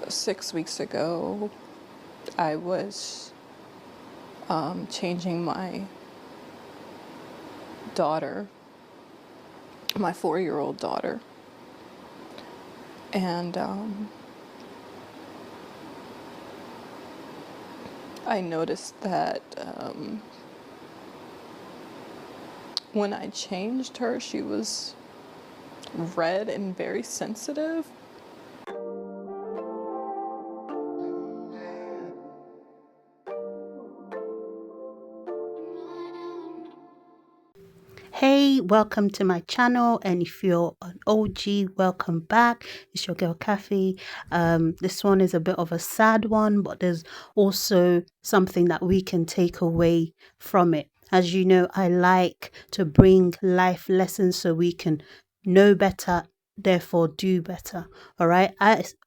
6 weeks ago, I was changing my daughter, my 4-year-old daughter, and I noticed that when I changed her, she was red and very sensitive. Hey, welcome to my channel, and if you're an OG, welcome back. It's your girl Kathy. This one is a bit of a sad one, but there's also something that we can take away from it. As you know, I like to bring life lessons so we can know better, therefore do better. All right.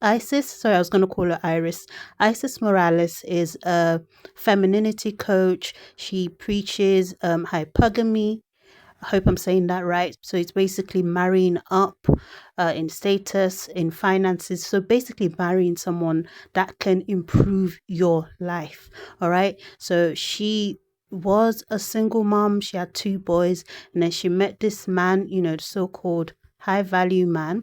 Isis, sorry, I was going to call her Iris. Isis Morales is a femininity coach. She preaches hypergamy. I hope I'm saying that right. So it's basically marrying up in status, in finances. So basically marrying someone that can improve your life. All right. So she was a single mom. She had 2 boys, and then she met this man, the so-called high value man.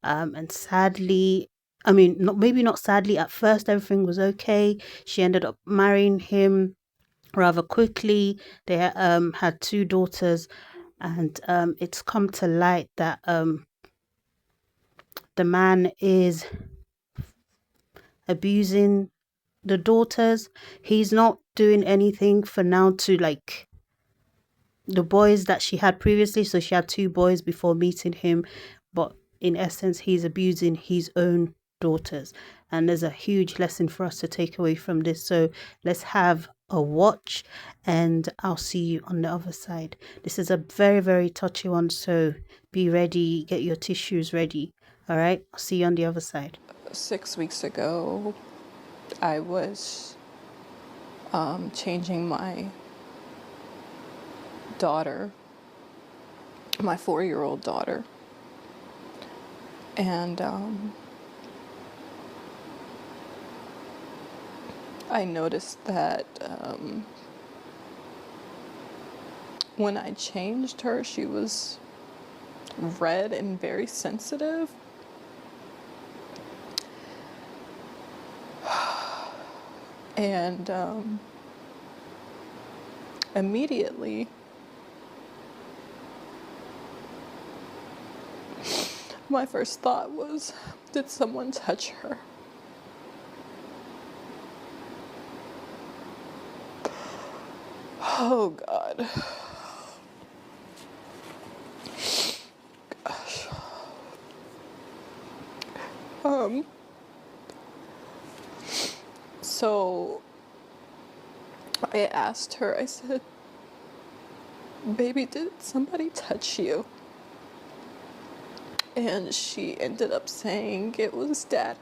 And sadly, I mean, maybe not sadly, at first everything was okay. She ended up marrying him rather quickly. They had 2 daughters, and it's come to light that the man is abusing the daughters. He's not doing anything for now to like the boys that she had previously. So she had 2 boys before meeting him, but in essence, he's abusing his own daughters. And there's a huge lesson for us to take away from this. So let's have a watch, and I'll see you on the other side. This is a very, very touchy one. So be ready, get your tissues ready. All right, I'll see you on the other side. 6 weeks ago, I was changing my daughter, my 4-year-old daughter, and I noticed that when I changed her, she was red and very sensitive. And immediately, my first thought was, did someone touch her? Oh God. Gosh. So I asked her, I said, baby, did somebody touch you? And she ended up saying it was daddy.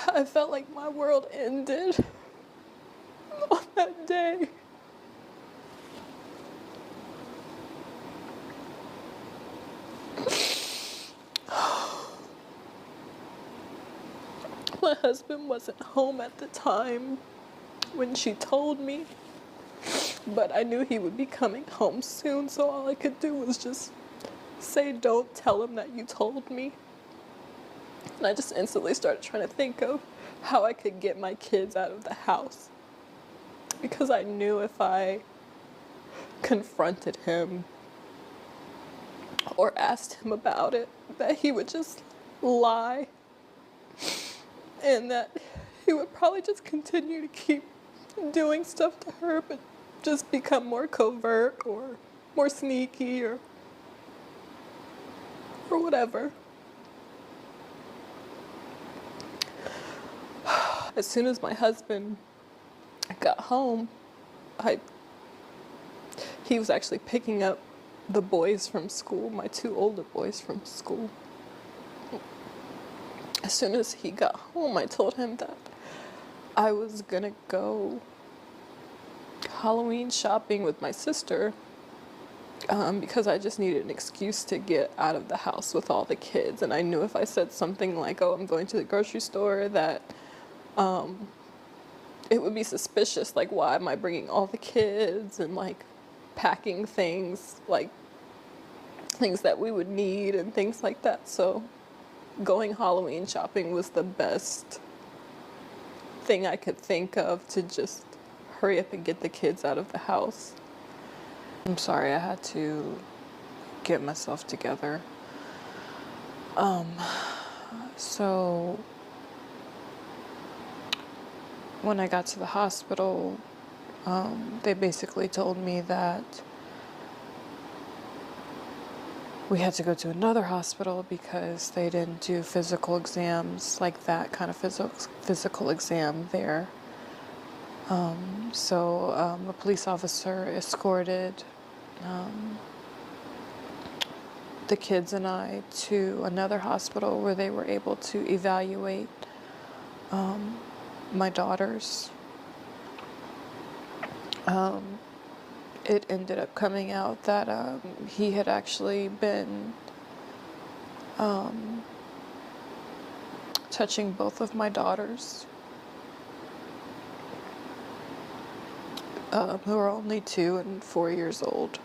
I felt like my world ended on that day. My husband wasn't home at the time when she told me, but I knew he would be coming home soon, so all I could do was just say, don't tell him that you told me. And I just instantly started trying to think of how I could get my kids out of the house. Because I knew if I confronted him or asked him about it, that he would just lie. And that he would probably just continue to keep doing stuff to her, but just become more covert or more sneaky or whatever. As soon as my husband got home, he was actually picking up the boys from school, my 2 older boys from school. As soon as he got home, I told him that I was gonna go Halloween shopping with my sister, because I just needed an excuse to get out of the house with all the kids. And I knew if I said something like, oh, I'm going to the grocery store, that it would be suspicious. Like, why am I bringing all the kids and like packing things, like things that we would need and things like that. So going Halloween shopping was the best thing I could think of to just hurry up and get the kids out of the house. I'm sorry, I had to get myself together. So when I got to the hospital, they basically told me that we had to go to another hospital because they didn't do physical exams, like that kind of physical exam there. So a police officer escorted the kids and I to another hospital where they were able to evaluate my daughters. It ended up coming out that he had actually been touching both of my daughters, who are only 2 and 4 years old.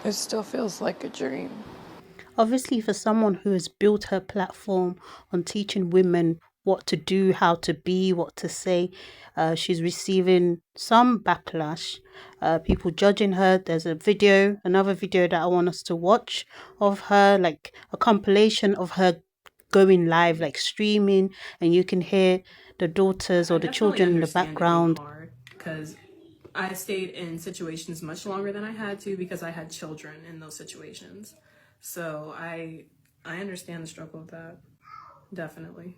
It still feels like a dream. Obviously, for someone who has built her platform on teaching women what to do, how to be, what to say, she's receiving some backlash. People judging her. There's another video that I want us to watch of her, like a compilation of her going live, like streaming, and you can hear the daughters or the children in the background. Because I stayed in situations much longer than I had to because I had children in those situations. So I understand the struggle of that, definitely.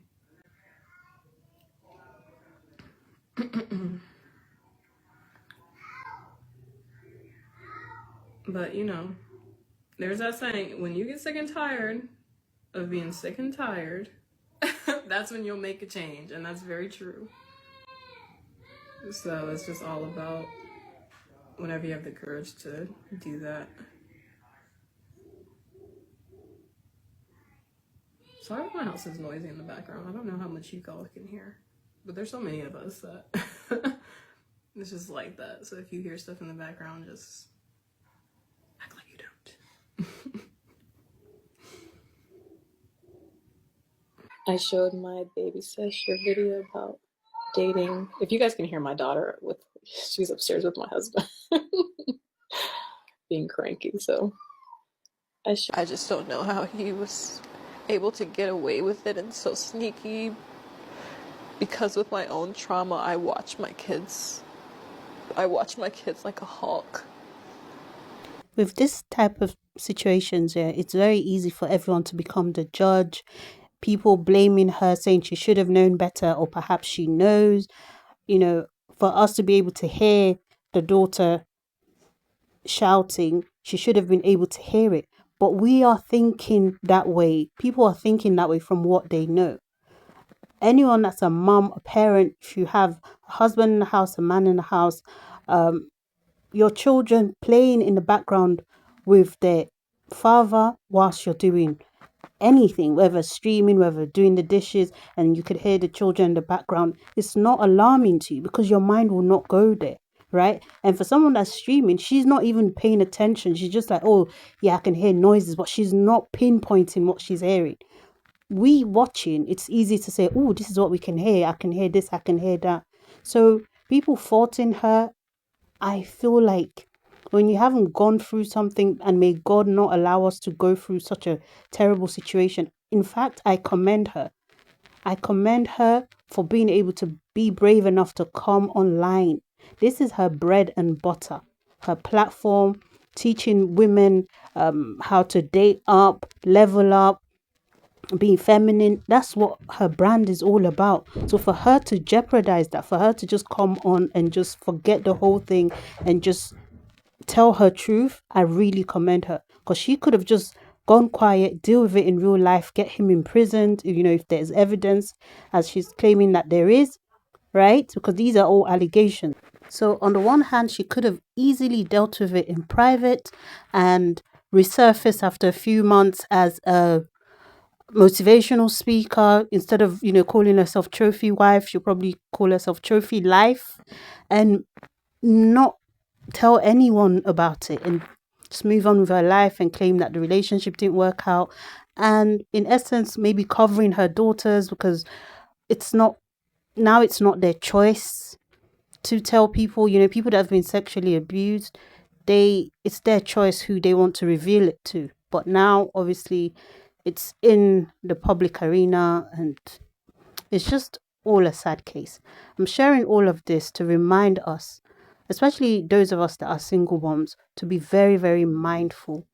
But you know, there's that saying, when you get sick and tired of being sick and tired, that's when you'll make a change, and that's very true. So it's just all about whenever you have the courage to do that. Sorry if my house is noisy in the background. I don't know how much you all can hear, but there's so many of us that it's just like that. So if you hear stuff in the background, just act like you don't. I showed my baby sister video about dating. If you guys can hear my daughter, she's upstairs with my husband being cranky. So I just don't know how he was able to get away with it and so sneaky, because with my own trauma, I watch my kids like a hawk. With this type of situations, yeah, it's very easy for everyone to become the judge. People blaming her, saying she should have known better, or perhaps she knows. You know, for us to be able to hear the daughter shouting, she should have been able to hear it. But we are thinking that way. People are thinking that way from what they know. Anyone that's a mom, a parent, if you have a husband in the house, a man in the house, your children playing in the background with their father whilst you're doing anything, whether streaming, whether doing the dishes, and you could hear the children in the background, it's not alarming to you because your mind will not go there, right? And for someone that's streaming, she's not even paying attention. She's just like, oh yeah, I can hear noises, but she's not pinpointing what she's hearing. We watching, it's easy to say, oh, this is what we can hear. I can hear this, I can hear that. So people faulting her, I feel like when you haven't gone through something, and may God not allow us to go through such a terrible situation. In fact, I commend her. I commend her for being able to be brave enough to come online. This is her bread and butter. her platform, teaching women how to date up, level up, being feminine. That's what her brand is all about. So for her to jeopardize that, for her to just come on and just forget the whole thing and just tell her truth, I really commend her, because she could have just gone quiet, deal with it in real life, get him imprisoned, if there's evidence, as she's claiming that there is, right? Because these are all allegations. So on the one hand, she could have easily dealt with it in private and resurfaced after a few months as a motivational speaker. Instead of calling herself trophy wife, she'll probably call herself trophy life, and not tell anyone about it, and just move on with her life and claim that the relationship didn't work out, and in essence maybe covering her daughters, because it's not their choice to tell people. People that have been sexually abused, it's their choice who they want to reveal it to, but now obviously it's in the public arena, and it's just all a sad case. I'm sharing all of this to remind us, especially those of us that are single moms, to be very, very mindful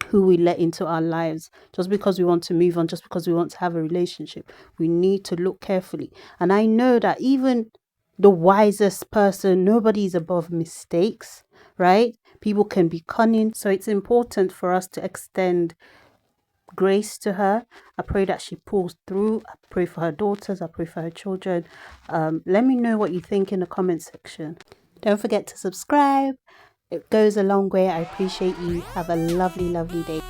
who we let into our lives. Just because we want to move on, just because we want to have a relationship, we need to look carefully. And I know that even the wisest person, nobody is above mistakes, right? People can be cunning. So it's important for us to extend grace to her. I pray that she pulls through. I pray for her daughters. I pray for her children. Let me know what you think in the comment section. Don't forget to subscribe. It goes a long way. I appreciate you. Have a lovely, lovely day.